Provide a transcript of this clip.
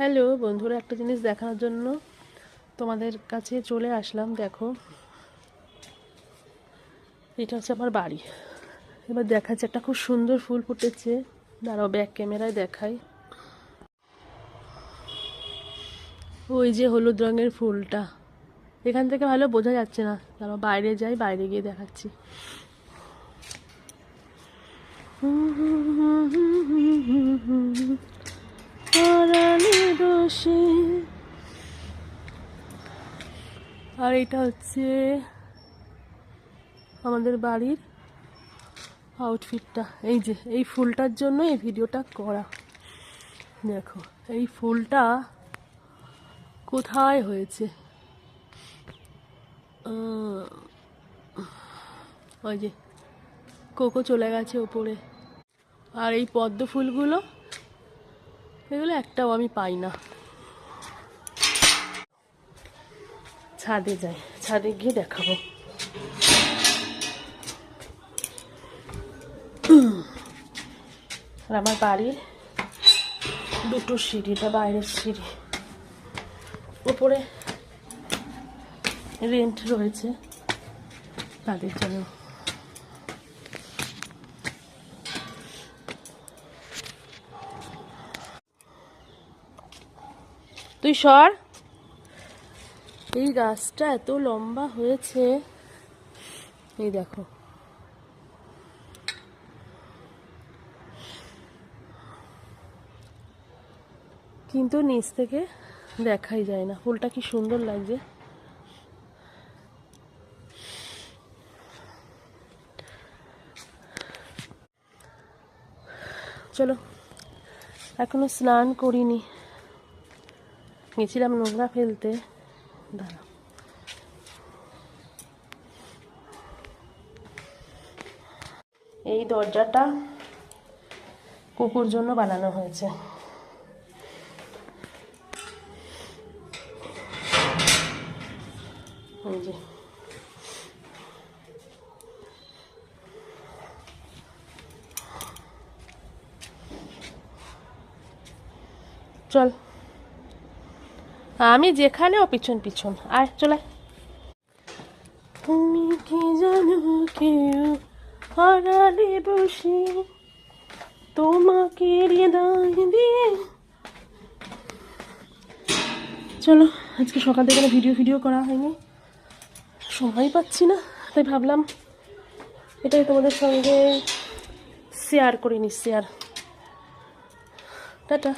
Hello বন্ধুরা, একটা জিনিস দেখানোর জন্য তোমাদের কাছে চলে আসলাম। দেখো, এটা হচ্ছে আমার বাড়ি। এবার দেখাচ্ছে একটা খুব সুন্দর ফুল ফুটেছে। দাঁড়াও, ব্যাক ক্যামেরায় দেখাই। ওই যে হলুদ রঙের ফুলটা, এখান থেকে ভালো বোঝা যাচ্ছে না। দাঁড়াও, বাইরে যাই, বাইরে গিয়ে দেখাচ্ছি। আর এটা হচ্ছে আমাদের বাড়ির আউটফিটটা। এই যে এই ফুলটার জন্য এই ভিডিওটা করা। দেখো এই ফুলটা কোথায় হয়েছে, ওই যে কোকো চলে গেছে ওপরে। আর এই পদ্ম ফুলগুলো, এগুলো একটাও আমি পাই না। ছাদে যাই, ছাদে গিয়ে দেখাবো। আর আমার বাড়ির দুটো সিঁড়ি, এটা বাইরের সিঁড়ি। উপরে রেন্ট রয়েছে তাদের জন্য। তুই সর। এই গাছটা এত লম্বা হয়েছে, এই দেখো। কিন্তু নিচ থেকে দেখাই যায় না। ফুলটা কি সুন্দর লাগছে। চলো, এখনো স্নান করিনি, গেছিলাম নোংরা ফেলতে। দাঁড়াও, এই দরজাটা কুকুর জন্য বানানো হয়েছে। এই যে চল, আমি যেখানে ও পিছন পিছন। আয় চলে। তুমি কি জানো কেউ হারালে বসে তোমাকে হৃদয় দিয়ে। চলো, আজকে সকাল থেকে ভিডিও করা হয়নি, সময় পাচ্ছি না, তাই ভাবলাম এটাই তোমাদের সঙ্গে শেয়ার করে নি। টাটা।